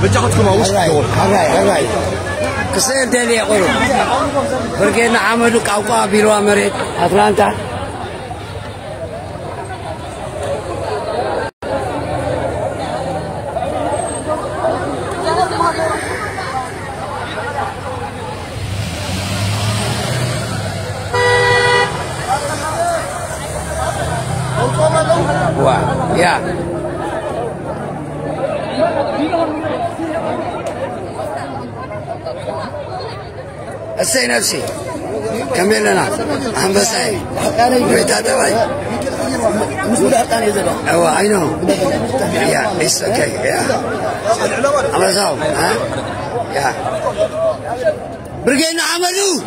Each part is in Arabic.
بتاخذكم وش تقول؟ هاي كسر دليل يقولوا برجعنا عملوا كاوكا بيروا مريت أتلانتا واو يا السي نفسي كمل لنا عم بسعي بيتا تبعي ايوه اي نو يا اتس اوكي يا عم بساو ها يا برجينا عملوا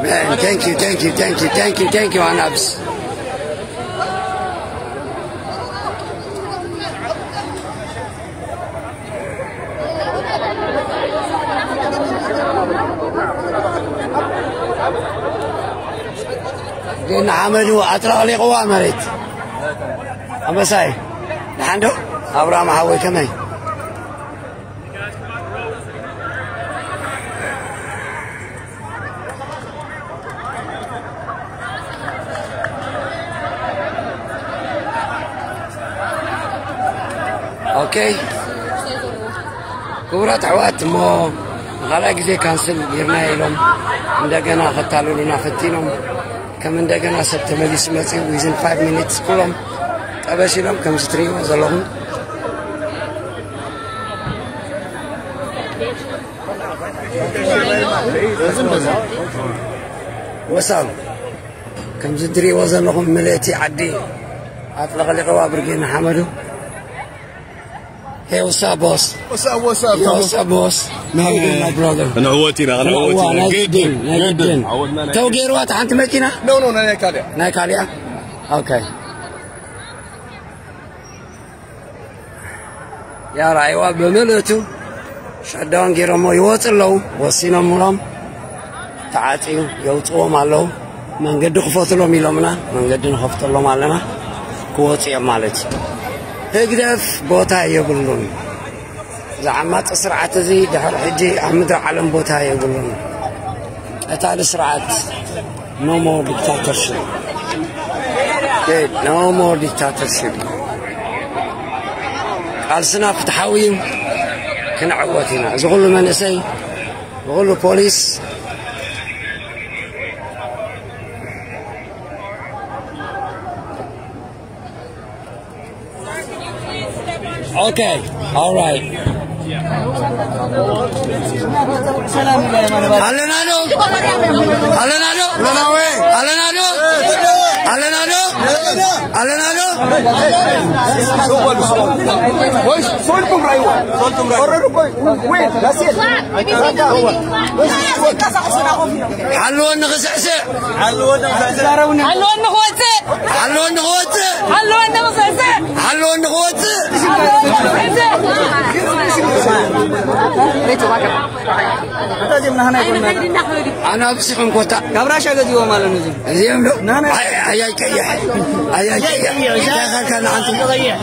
man thank you Anabs لأن عملوا أطلق لي قوام مريت أما ساي لحندو أبرام حوي كمان أوكي كبرت عوات مو غلاك زي كانسل يرنا يلوم عندنا ختالو لنا فتينهم كم عندنا سبت مليس ماتي within 5 minutes كلهم أبشي لهم كم ستري وزلهم وصل كم ستري وزلهم مليتي عدي أطلق لي قوابر جينا حمدو Hey, what's up, boss? What's up? Yo, what's up, boss? How you doing, my brother? أنا عواتينا جدا. تو غيروات أنت ماكينة؟ No, نايكاليا. نايكاليا؟ Okay. يا رايوا بملتو شدان غيرو مو يوصلو وسينا مولام تعاتيو يوصو مالو منقد خفوتلو ميلومنا منقد نخفتلو مالنا كوتي مالتي هقدف بوتا يقولون زعمات سرعة زي دحر حجي أحمد علم بوتا يقولون أتى سرعة no more dictatorship good no more dictatorship قال سنا فتحاويم كنا عواتنا إذا قولوا من أسي بقولوا بوليس Okay, all right. Alenado. صولتم وين غسيل حلوان نغسعسع أنا بسخن كوتا كبراشة جوا مالنا زين لو أي كيح كان عندي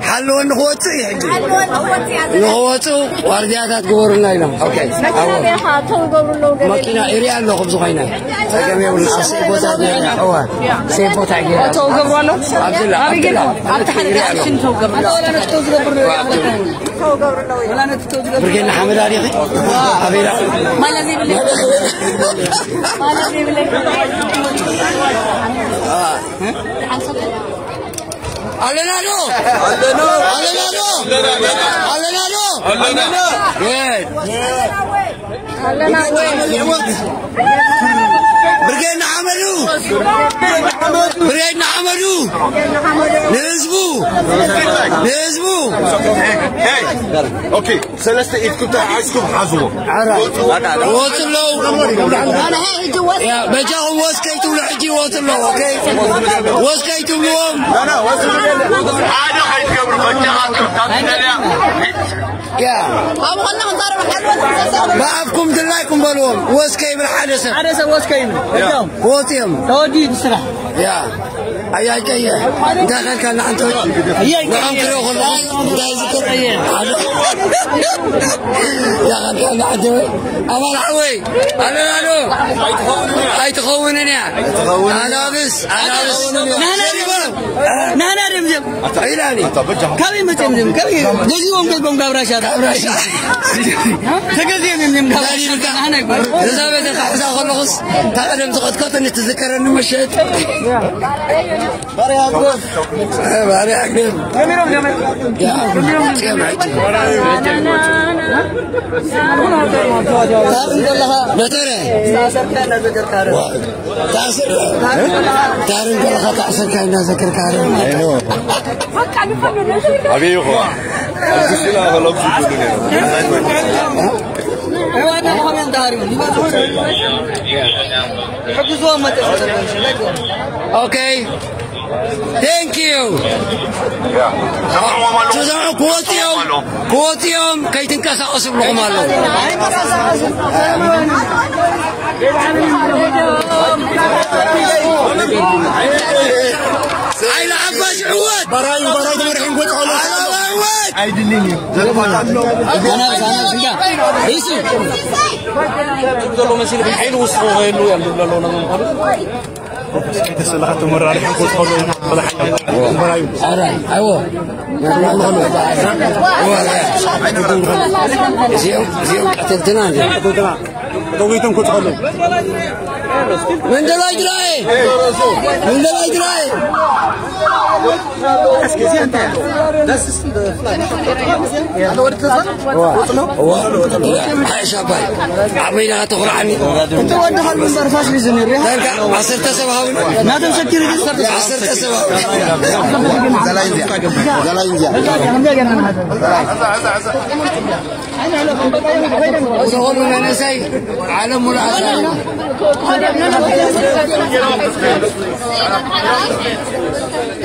حلوان نغوتي نغوتو وارديات تقولنا لهم أوكي ماكينة إريال لو خبز خينا فكم يقول سيبوتا جينا هو سيبوتا جينا توقبرونه عبد الله برجعنا حمد علي أبيرا ما لازم لي برجعنا عملوا نزبو اوكي ثلاثة ايد كنت عايزكم حزوة وصلوا انا هيجي يا بجاهم واسكيتوا لحجي وصلوا اوكي واسكيتوا لهم انا وصلوا هذا حيتكبر بجاهم يا ما أفكم دلايكم بالوم واسكي بالحدث حدث واسكي وطيم تودي بسرعة يا أي كي دخل كان عنده نعم كله خلاص ذكر يا كان عنده أمر عوي ألو أي تخونني أنا بس نانا رمزم أيلاني كمي متمزم كمي جزيهم كلكم كبراشات تجزي من أنا إذا بدك أحزا خلص تعلم تقعد كاتن تتذكر إنه مشيت باري أقول يا تعسر كان ذكر كارم أبي يخوا الجسنا غلب Okay. Thank you. تزعم قوتيهم كي تنكسر أصل لقمالو. عيل عباس عواد. براي مرحين قوت على عواد. عيدني. أنا سنجا. إيش؟ تقولوا مسير الحين وصفوا غيروا يلا لا تسلخت مرة على حقوق خلونا ولا حاجة. أيوة. زيهم تلتنان. دويتم كنت خلوا. من دلائي دلائي. اسكتي أنت. أنا ورد تزن. هاي شاباي. عمينا تقرأ عني. أنت وين دخل من برفاش لزنير؟ عصرت سباهون. ما تمسكتي رجل عصرت سباهون. زهور من نسي عالم العالم.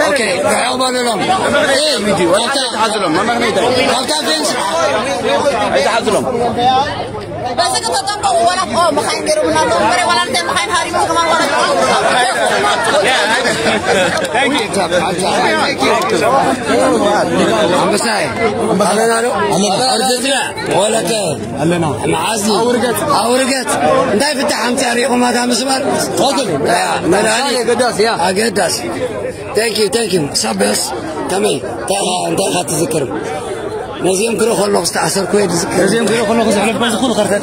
اوكي تعالوا لهم ايه ميدي ولا تحزلهم ما مغني ده انت فين اي تحزلهم بس كده تطلع ولا ما خاين غير من النمبر ولا انت ما خاين هاري من كمان ولا عم بساي انا نارو ارجع ولا كان انا معازي اورقت انت فتح عم تعريقوا ما دام مسمار تفضل ملاني قداس يا قداس ثانك يو صبس تمام انت اخذت تذكر نزيم كله خلص تعسر كويس نزيم كله خلص على بس كله خرطت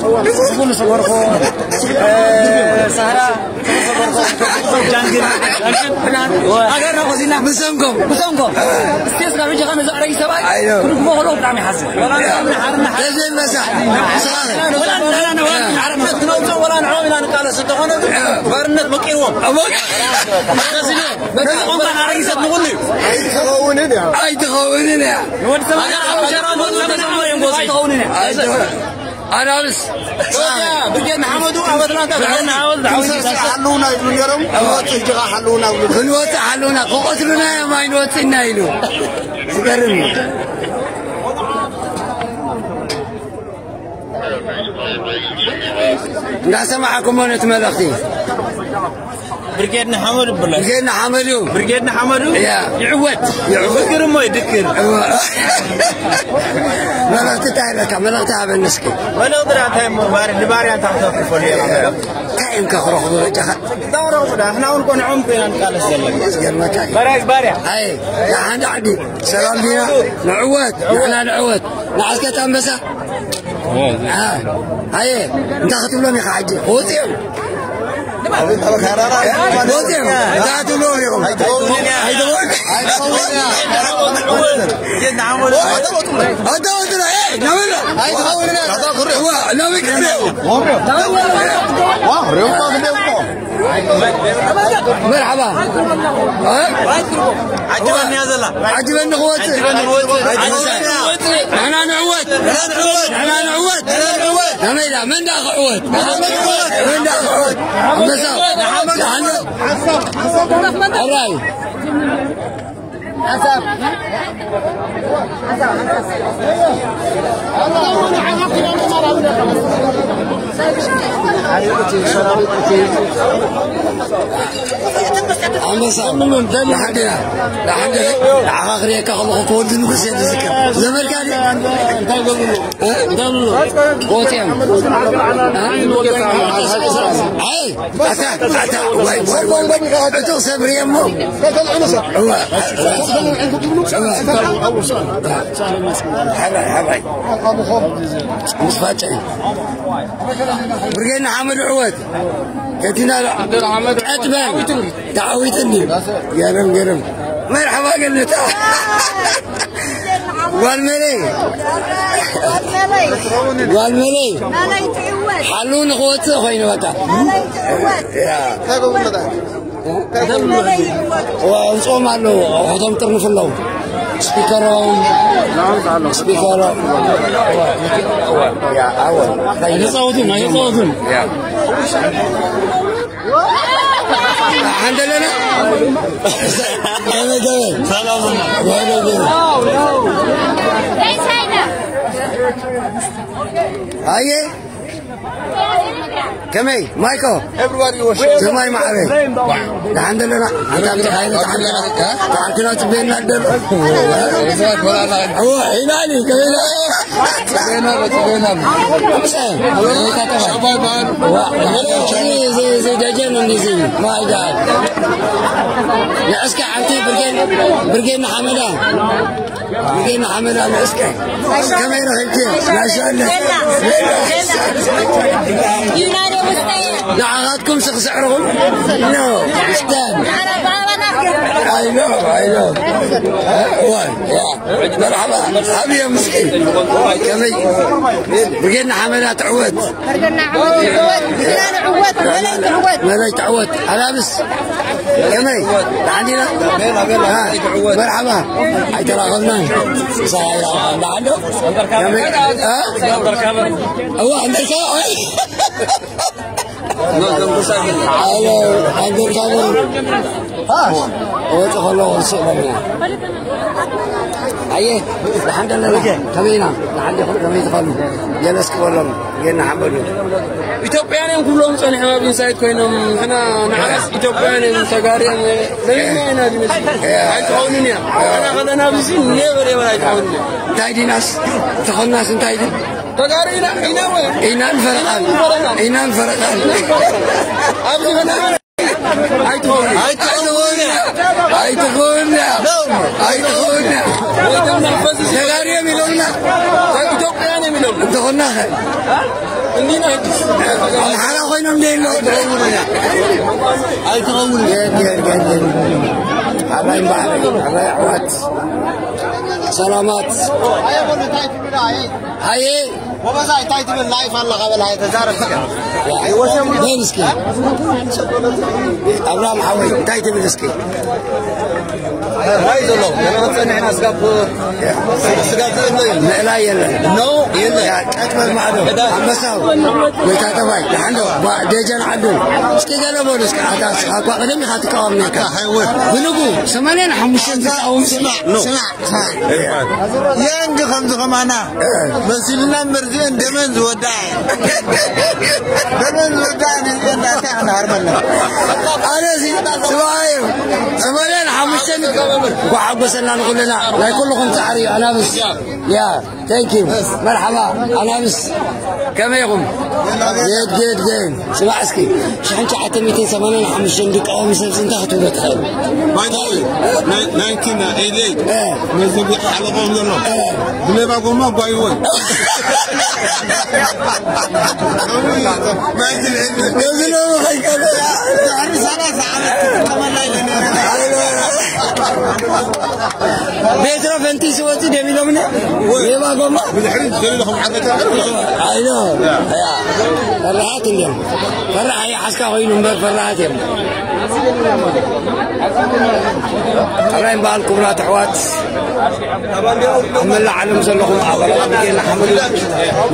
كله صوركم سهرة جانجر اگر نخوزينا بسمكم استيس قبل جانا زاري سباي كلكم خلوا بنعمل حسن نزيم مسح ولا ولا نعوم انا قال صدقنا برنت مكيوم اي تخونني أنا بس بقينا محمدو أبدنا تفعلنا حلونا يلوم أوتجا حلونا قوتنا يا ما ينوتنا يلو سكرني لا سمعكم وانا تملختي برجيتنا حمد بالله برجيتنا حمدو يعود فكر ما يذكر ملغتها بالنسكي ما نقدر أتهم باري أنت حتى فولي كائن كخرج دوروا ده احنا نكون عمقنا نقال سلك باري هاي لا عندي سلام بينا نعود احنا نعود نعسكت أنبسة هاي انت خطب لهم يا حاجي قوتيهم مرحبا عجبني هذا لا عجبني قوتي انا نعود نميلا من داخل عود بس الراي برجعنا عمل عواد كتينا أتبع تعويتني قرم مرحبا قلت والملي حلون خوتي خوين وتا وصوم على خدام ترنف الله سبيكرهم سبيكر يا أول يصوتون الحمد لله سلام هاي كمي مايكو سماي معري الحمد لله انت تعالنا تبينا الدم هو هلالي كمينا زي دجن زي ما يدار نعسك عمتي برجين حمدان نعسك كمينا هلتي ما شاء الله دعاتكم سعرهم؟ نو استان I know مرحبا حبيبي يا مسكين كمي بقينا حملات عواد ملايت عواد حلابس كمي عندنا مرحبا هاي ترى غنان عنده كمي هو عندك عندك وتخلوا السؤال أيه الحمد لله كمينا لحد يخرج كمين تخلوا جلس كورم جينا حملوا إثيوبيان كلهم صنع ما بينسايد كوينهم أنا نعرف إثيوبيان سجارين ليه أنا بيمس عايزوني أنا خدنا بيسين ليه ولا عايزوني تايدي ناس تخل ناس تايدي سجارين إينا الفرقان أبغى أنا هاي تقولنا سجاري ملونا إثيوبيان ملونا تخلنا عندنا أنا خوينا مدين لو هاي تقول حبايب حبايب عوات سلامات هاي وبس هاي تايت من لايف الله قبل هاي تزارب بينسكي أبرام حوي تايت بينسكي هاي دلو أنا نتصنع ناس قبل لا يلا نو يلا أكبر معدو عمساو ويتاتباي لحنو ديجان عدو اسكي قالوا بولس كحداس أقوى قدمي خاتك أمنيك بنقو سمانين حمشين تساوم اسمع يانج خمس خمانا مسلنا مرزين دمن زوداي نزين داتنا هربنا أنا زي سمانين حمشين وحبسنا نقول لنا لا كلكم تعري أنا بس يا ثانك يو مرحبا أنا بس كم يقوم جيد سمع اسكي شحن شحت 280 حمشين دقيقة أو مثل سنتخت ولا تخيل ما يدري 1988 نزل على قوم الله بلا ما قوم ما بايوي ما يدري نزل ما خيك تعرف سنة كمان بيترا فنتي سوتي دمي لمنه ليه ما قوم بالحريم دليلهم حقتها ايوه فرحات اليوم فرح هي حسكا وين فرحات اليوم تግራይን በዓል ክቡራት ኣሕዋት መላእ ዓለም ዘለኹም ኣባላት ብጌና ሓመዱ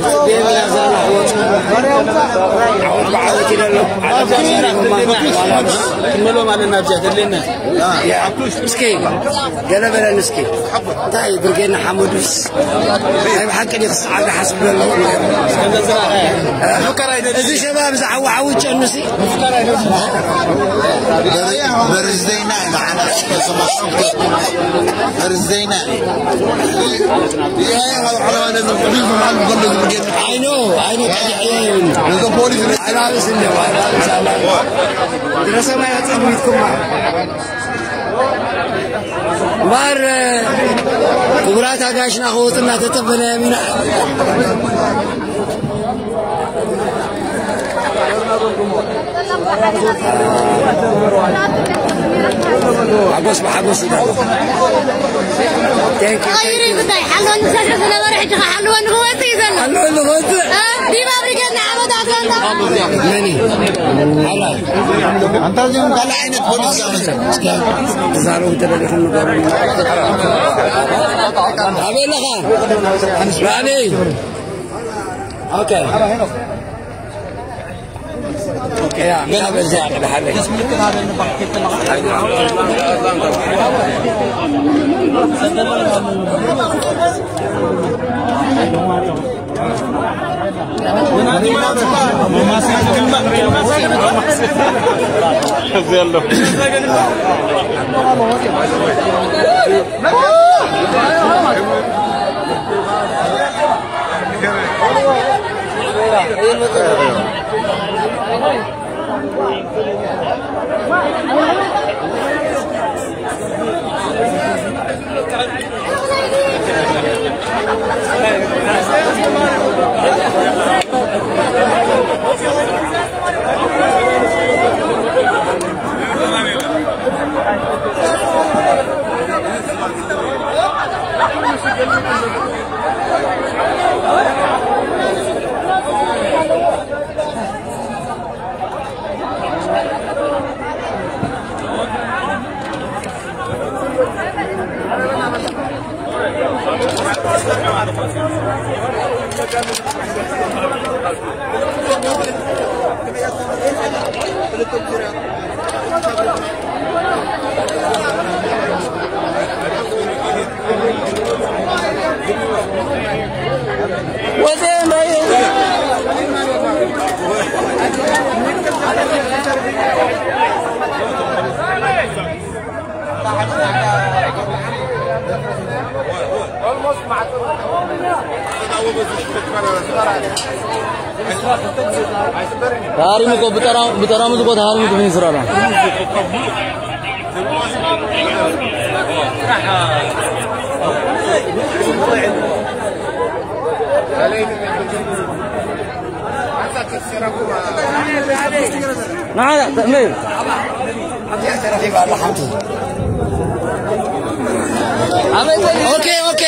ጽቤና ዘለኹም ዓወት ብዓወት ኢለሎ كملوا معنا بجهد لنا እስኪ ገለ በለን እስኪ እንታይ ብርጌና ሓመዱስ ናይ ብሓቂ ክስዓብ ሓስብ ዘሎ እዚ ሸባብ ዝዓዋዓው ጨንሲ برزدينا معنا برزدينا I know the police I listen to دراسة ما يعطيكم مار كبرات عاشنا خوتنا تتبنا يمينا حبس بحبس غيري بداي حلوان مسافر سنة مرحجة حلوان غوتي سنة حلوان غوتي دي ما بريقنا عمد عسلنا مني حلا انت اليوم قال عينك بوليس زارو تلفون نقول ابي لها اسمعني اوكي يا من هذا الزاق بحالك hari muko betara muko hari muko ini serana. Nah, Tamir. اوكي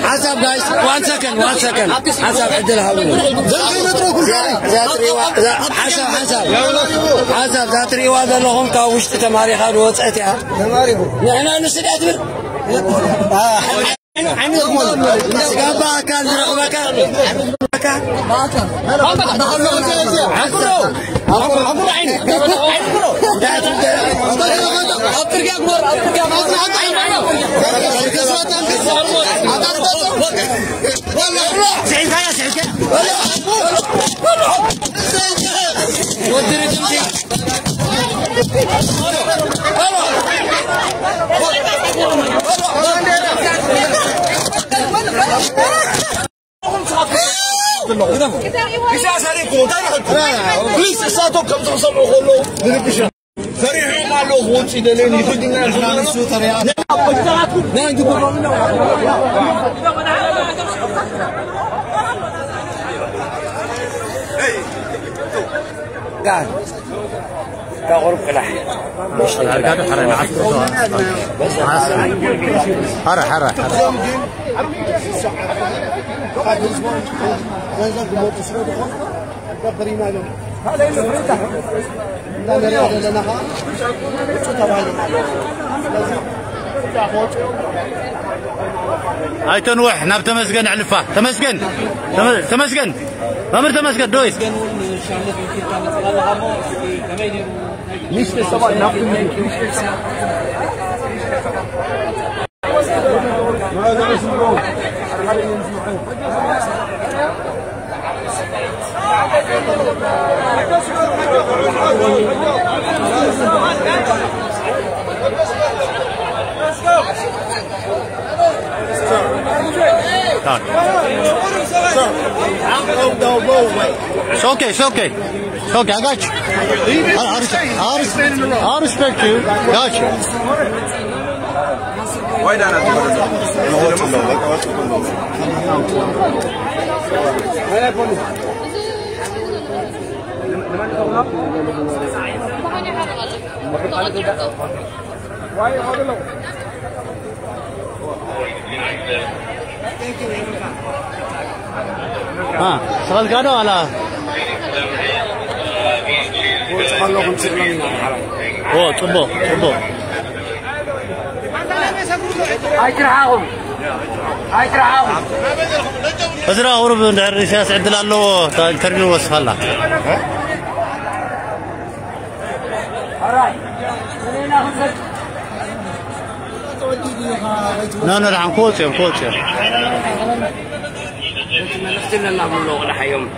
حسب guys 1 second حسب عدل هاولو حسب ذات رياض لهم كاوشت تماري خاد وصعتها تماري نحن نسدات عمي سقابا كان رقبك عبر عيني بليز ساعتهم كم تصلوا خلوا فريحوا مع الأخوات إذا لين يخدنا إحنا نسوي طريقة لا نجيب قاعد كغرب كلاح قاعد حرام حرا حرا هاي تنوح ناب تمسكن علفة تمسكن تمسكن أمر تمسكن دويس ليش تسوى ناب It's okay, it's okay. It's okay, I got you. I respect you. Got you. Why don't شغل كانوا على اوه طبو هاي ترعاهم ازرا غرب الرئيس عند له ترمي وصف الله لا عن كوتش ملختنا نعمل له ولا حيوم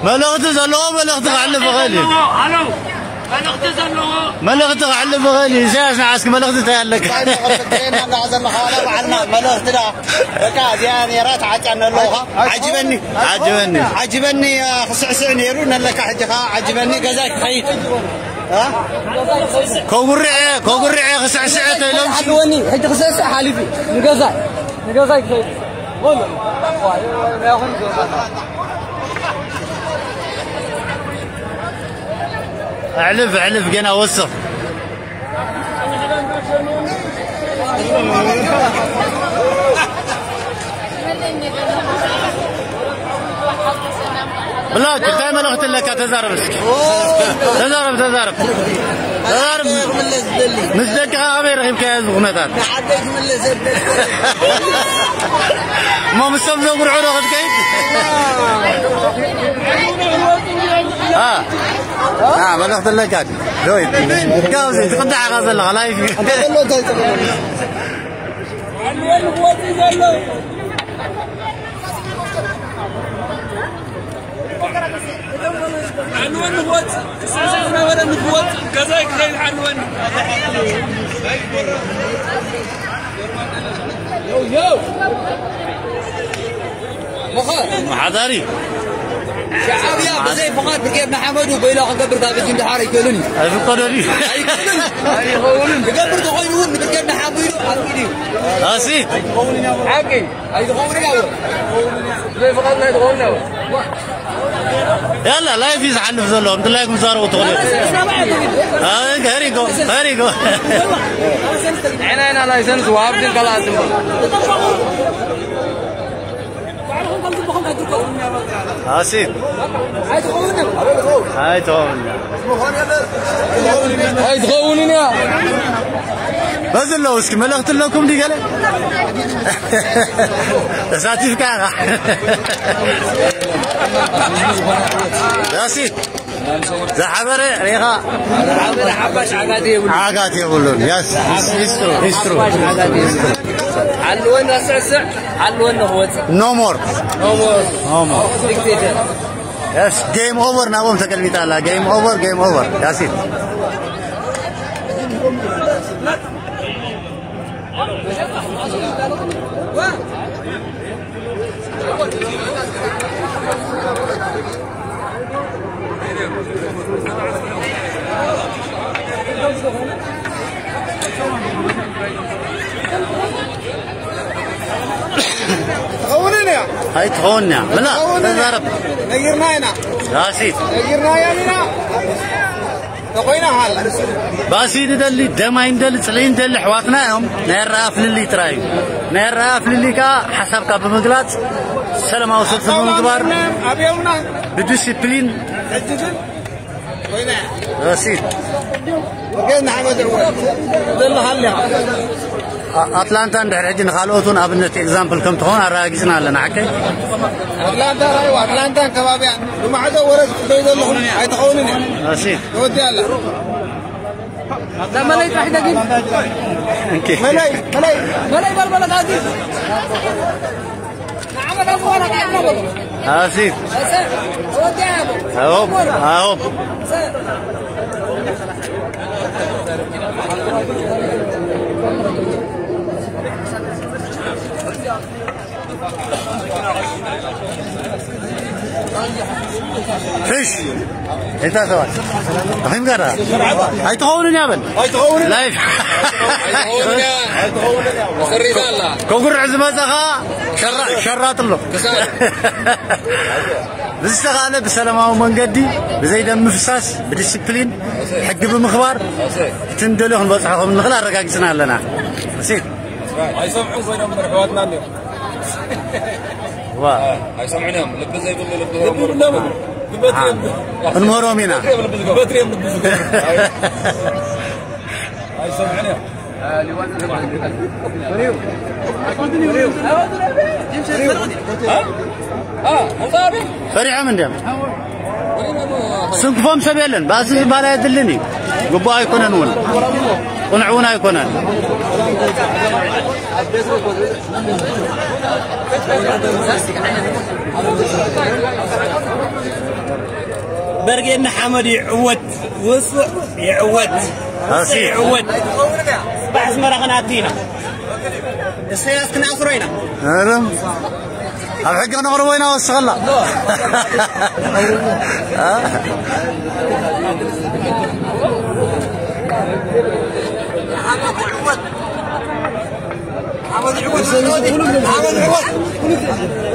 ملغت زلوا ملغت على بغالي ملغت على بغالي زاز عسك ملغت تالك عجبني خسعسع نيرون لك عجبني كذاك خيط ها كوغرعي خسعسعته لهم عجبني حتى خسعسع حالفي نقزاي خيط والله اعلف قنا وصف لا دائما قلت لك تزارب تزارب مزدك غير رهيب كاز غنتات ما مستمزو قرعونه قد كيف ما ناخذ لك هذا دويد قاوزي تقطع غاز الغلايف عنوان نبوت ساسنا ولا نبوت كذاك زي العنوان يو محضري شعب يا بزي فقط بكيف محمد وبيلا قبر قابل جند حاري كلني هاي فقدني هاي يقولون قبر تقولون بكيف محمد وعارفيني اسيت حقي هاي تقولون يا زي فقط لا تقولون يلا لا يفيز عنه فزلهم تلاقي مزار وتغلب هريكو انا لايسنس وابدين كلاسم اسيت هاي تغولنا بس لو اسك ملغت لكم دي قال ساتي فكاغا ياسين زحبر ريخا حباش عقاتي يقولون يس هيسترو علونا سعسع علونا هو نو مور يس جيم اوفر ناوم تكلمي تعالى جيم اوفر ياسين هاي تخوننا لا تزارب غيرنا هنا ياسين غيرنا يا مينا تقوينا هلا باسيد دلي دماين دلي صلين دلي حواتنا يوم نيراف للي تراي نيراف للي كا حسب كاب مغلات سلام اوصل في المغبار ابيونا بديسيبلين وين باسيد وكان محمد عواد دل هلا اتلانتا ندحر حجي نخالوتون ابنت اكزامبل كم تكون اراغيسنا لنا حكي اتلانتا رايو اتلانتا كبابيا وما عدا ورد دولهم اي تخونني باسيد ودي الله لا ملاي راح دقيق ملاي بالبلد هذه عمل أفوارك يا عمر باسيد ودي اهوب اهوب فيش انت سوى فهم قرا هاي تغولن يا بن هاي تغولن لايف هاي تغولن خريط الله كوكر عزمة زغا شرات له بستغالة بسلامة ومنقدي بزيد مفساس بديسيبلين حق بمخبار تندلوهم بصحهم من غلا رقاقسنا لنا بسيط هاي سمعوا وين مرحواتنا اليوم واه هاي سمعناهم لبس زي بالله المهرومينا هاي سمعناهم فريعة من دم سنكفهم سبيلن بس بالا يدلني قبوا يكونن ون قنعونا يكونن برقي محمد يعود وصل يعود يعود بعد مرة ناتينا السياسة كنا أسرينا نعم الحق أنا وروينا والشغلة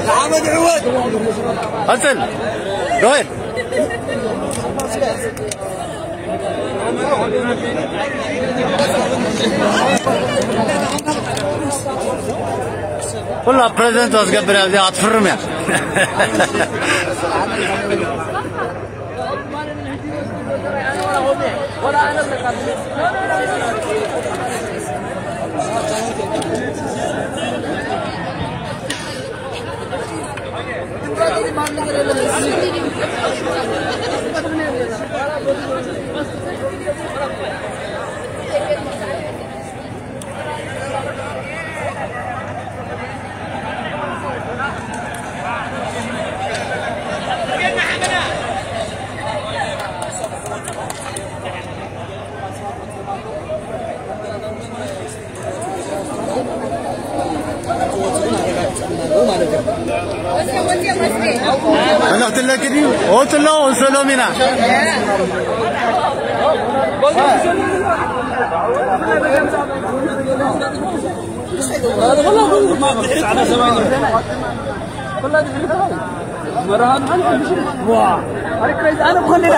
محمد عواد حسن رويد والله بريزنت واسقبل هذه أتفرم يا أنا قلت لك كذي قلت له سلامينا أنا بخلي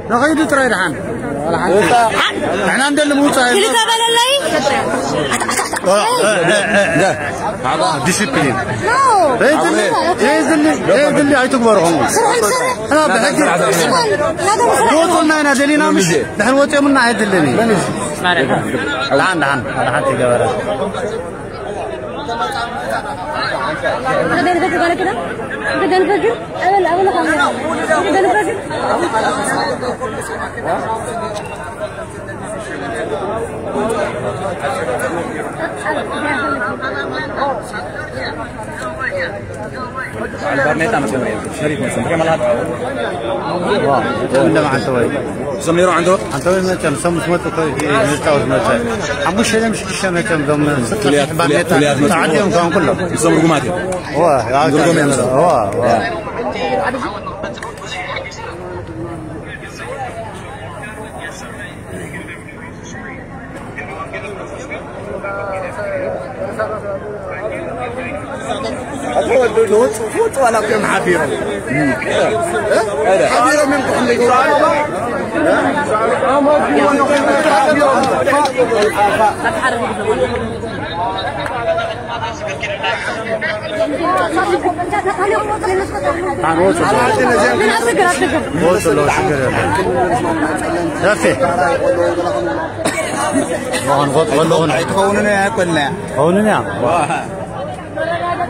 نغيد تريد حن احنا عندنا الموت ديسيبلين يدلي هاي تكبرهم انا بحكي وصلنا هنا دلينا مش نحن وطي منا هاي دلني لعن تجاورا هذا اللي بقى كده ده الفجر اول خالص ده الفجر البرنيت أنا شريف مثلا كم لهات؟ واه عندما عنتوي سميرو عنده؟ عنتوي مثلا سمت توي نستوي مثلا عموش هذا مش كشة مثلا ضمن كليات تعديهم كانوا كلهم يسمى رقماتي واه فوت ولا كم حفيرة حفيرة منكم عندك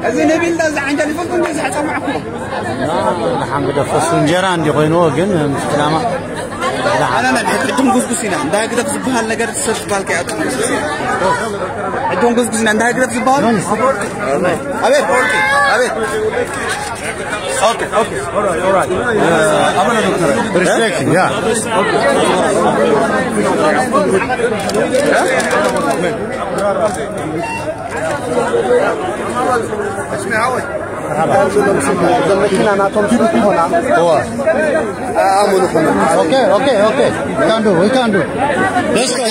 أزين نبي الله عند الفضل نزحت معكم. الحمد لله فسنجرة عندي قينوه جن مستلامة. أنا عندهم قصقصين ده كده في البحر لا قدرت تصير بالك يا عندهم قصقصين ده كده في البحر. أبي Okay. All right. Respect, yeah. اسمي عوي. Okay. We can do. Let's go.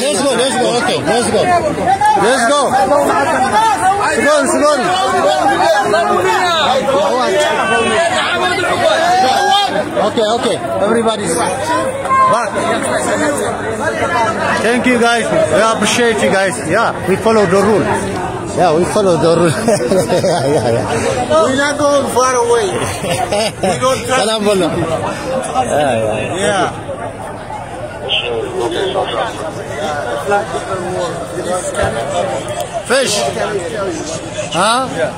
Okay, let's go. Slowly. Okay. Everybody's back. Thank you guys. We appreciate you guys. Yeah, we follow the rule. We're not going far away. We don't try. Salam bolo. Yeah. Fish. Huh? Yeah.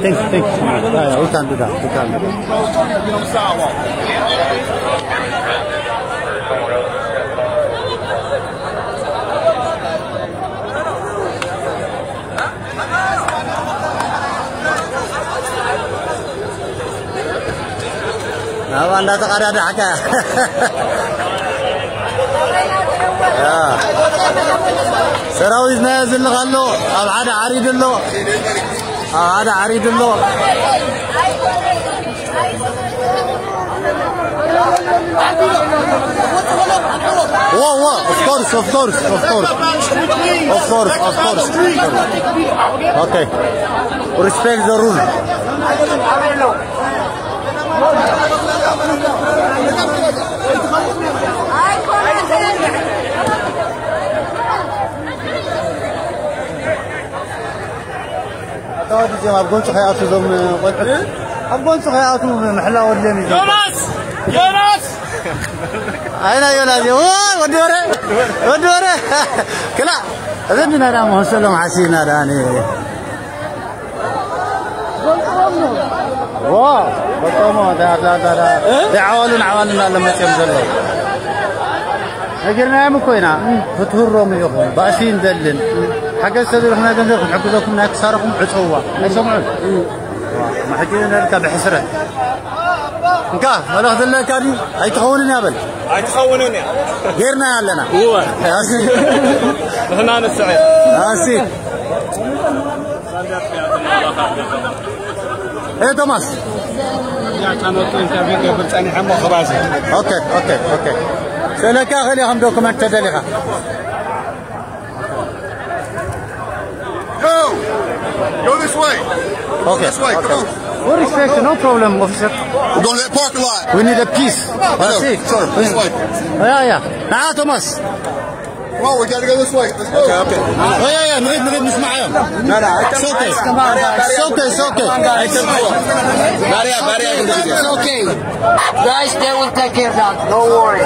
Thanks. Yeah, we can do that. Nah, anda tak ada haka. Ya. سراوي نازل غلو او عاد عريد له of course okay respect the rule تودي جماعة بقول صحياتو ضم قلت أبغون صحياتو محلا ودني يونس أين يونس ودوره كلا أذننا رام وسلم حسينا راني واو بطمو ده عوالنا لما تمزلوا أجرنا مكوينا فتور رومي يخون باسين دلن حاجة سدر هنا جنبكم حقوقكم هناك صاركم عصوة يسمعون ما حكينا نركب حسرة نكاه ولا هذا اللي كان هيتخونني قبل هيتخونني غيرنا لنا هو هنا السعيد اسي ايه توماس يا كانوا انت قبل ثاني حمو خراسي اوكي سلكا خليهم دوكمنت تدلغا Go this way. Okay. This way. Come on. What respect? No problem, officer. We're going to that parking lot. We need a peace. That's it. Sir, this way. Yeah. Nah, Thomas. on, we gotta go this way. Let's go. Okay. Oh yeah, نريد نسمعهم. No, It's okay. It's okay. It's okay. Guys, they will take care of that. Don't worry.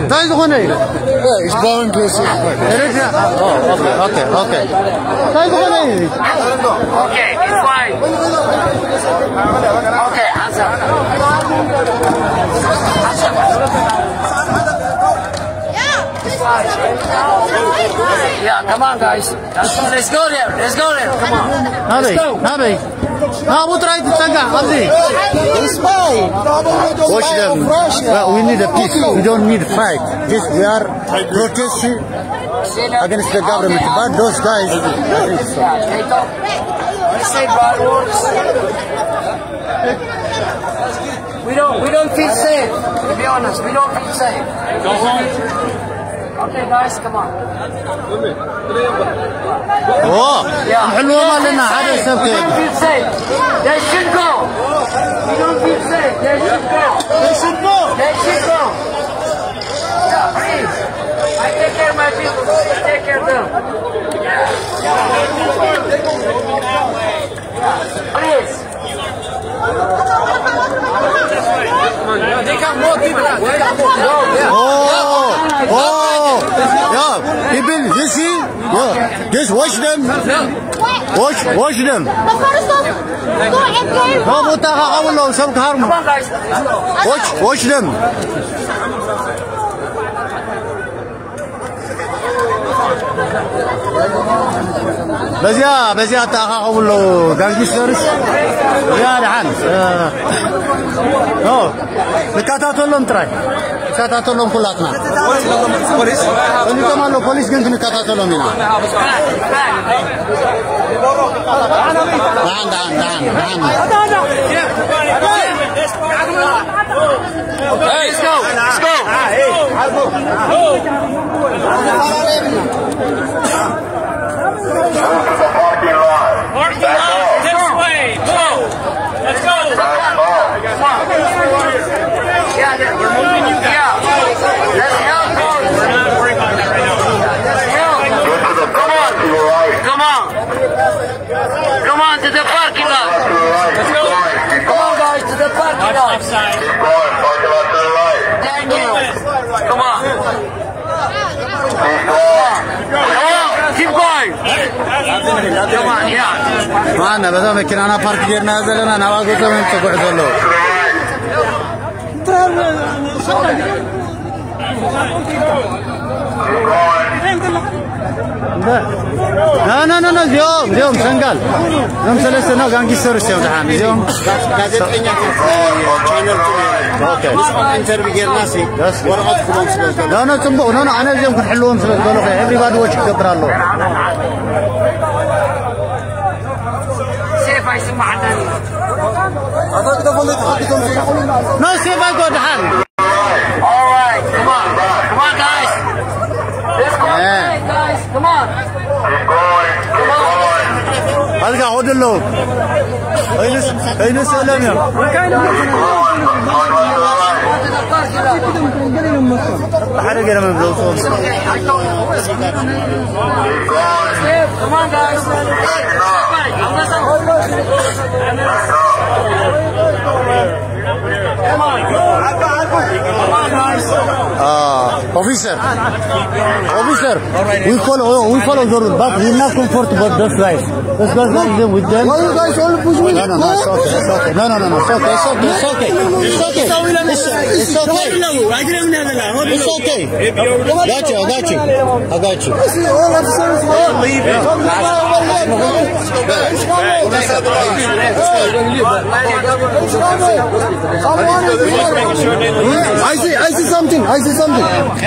تعال غنيزي. It's boring places. Okay. تعال غنيزي. Okay, it's fine. Okay, answer. Yeah, come on, guys. Let's go there. Come on. Nabi. What right to Tanga? It's fine. Watch them. Well, we need a peace. We don't need a fight. Just we are protesting against the government. But those guys, They don't say bad words. We don't feel safe. To be honest, we don't feel safe. Go home. Okay, guys, come on. oh, حلوة ما لنا هذا We السبب. don't feel safe. They should go. We don't feel safe. They should go. Yeah, please. I take care of my people. I take care of them. Please. They got more people. Yeah, people, you see? Yeah, just watch them. Watch them. Come on, guys. Watch them. بزيا تاخذوا له جانجسترز يا رحان نكاتاتولهم تراي نكاتاتولهم كلاتنا انت كمان بوليس كنت نكاتاتولهم هنا نعم Let's go. Parking lot, this way. Go. Let's go. Yeah, we're moving you guys. Let's help. We're not worrying about that right now. Let's help. Come on to the parking lot. Let's go. Come on, guys, to the parking lot. Offside. Thank you. Come on. Keep going. Come on, yeah. معنا بدو مكان أنا بارك جرنا زلنا أنا واقول لهم تقعد له لا اليوم سنقال يوم ثلاثة نو كان قصر يوم تحان اليوم ጋዜጠኛ ቻናል اوكي ኢንተርቪው ጌርናሲ ወረቀት ኩሎም ስለዝገባ لا تنبو أنا اليوم كن حلوهم سبب قالوا خير everybody watch كبر الله سيف يسمع عدني. no see I go تحان All right, come on, guys. Let's go, guys. Come on. هذا قاعد له أين سلام يا حرق أنا من بلوصون Come on, guys. Officer, we follow the route, but we're not comfortable those guys. Those guys them with them. Why you guys all push me? No, it's okay. No, it's okay. It's okay. I got you. I see something.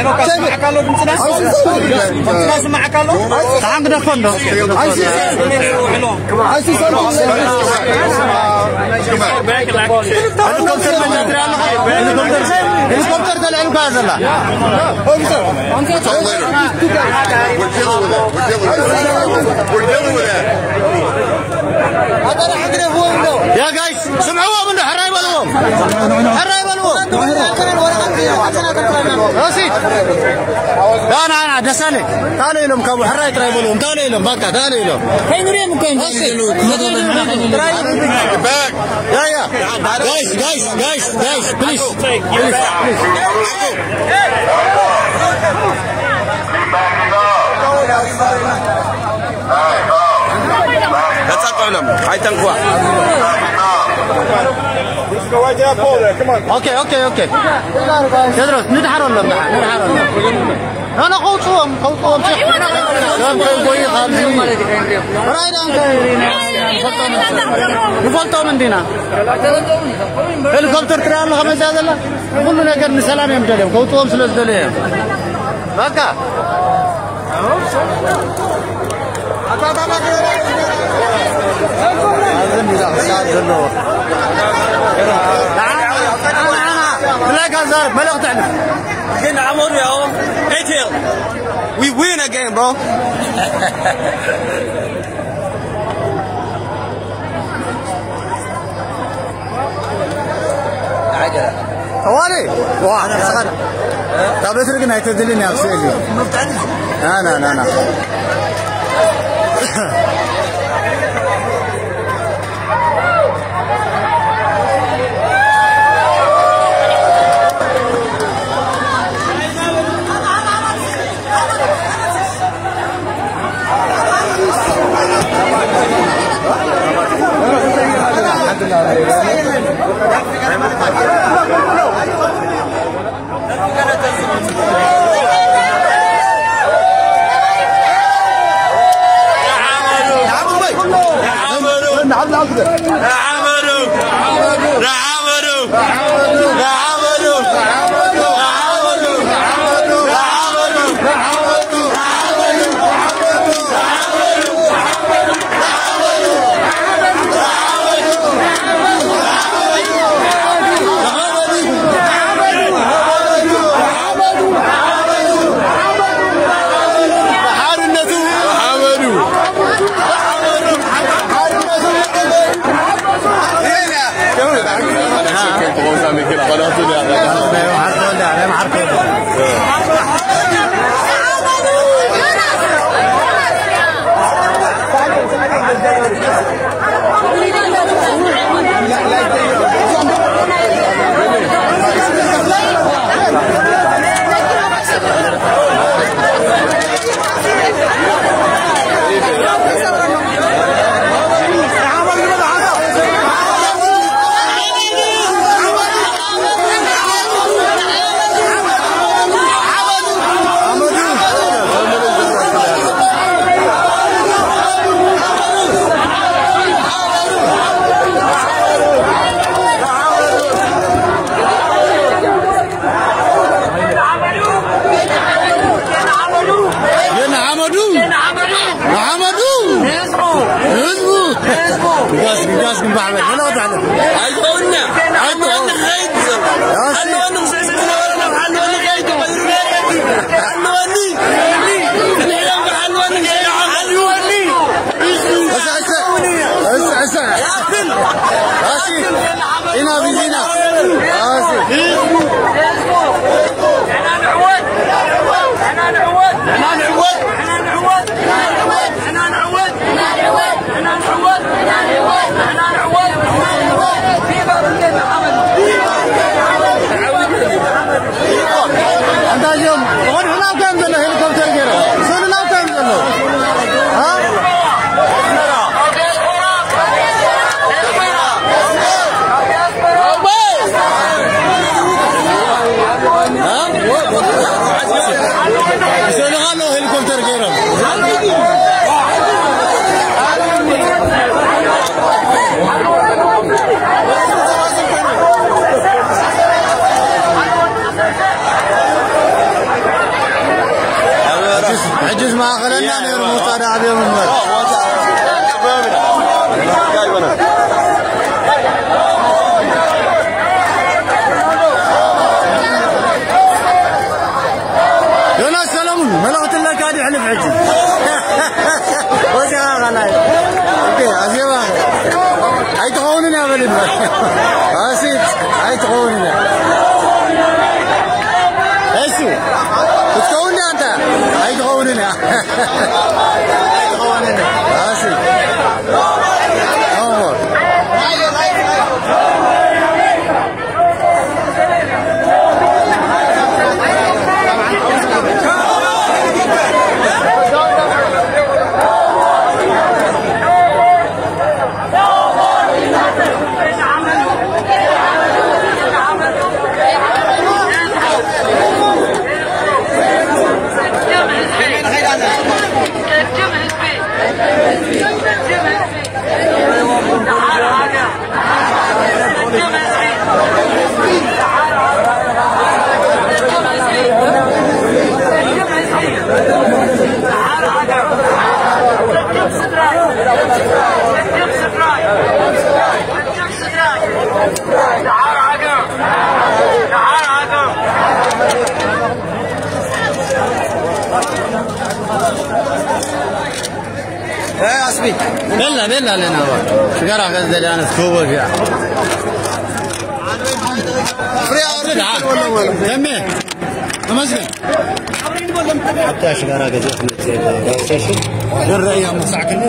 يا جايز سمعوها منه حراي بالهم حراي بالهم راسي انا دسالك تعالوا لهم كم حراي تراي بالهم تعالوا لهم بقى تعالوا لهم هاي نريم كم يا جايز بليز اوكي تدرس ندحر ولا ندحر انا قوتهم نفلتوا من دينا هليكوبتر ترى الله خمس هذا كل نجار سلام يمدلهم قوتهم سلسلهم بقى We win again, bro. حوالي واحد صغير طب اترك انها تدلني يا سيدي انا عجز ما خلنا نرمو طالع بيوم المر يلا سلام ملغت لك قاعد يحلف عجز وجا غلاي أزيبا هاي تقولنا بلي أسيد هاي تقولنا أسو تقولنا أنت هاي تقولنا هاي تقولنا أسيد أمور يا عصبي بلا لنا هو شقرا غزل انا سكوبه فيها تمام تمام حتى شقرا غزل غير رأي مساكن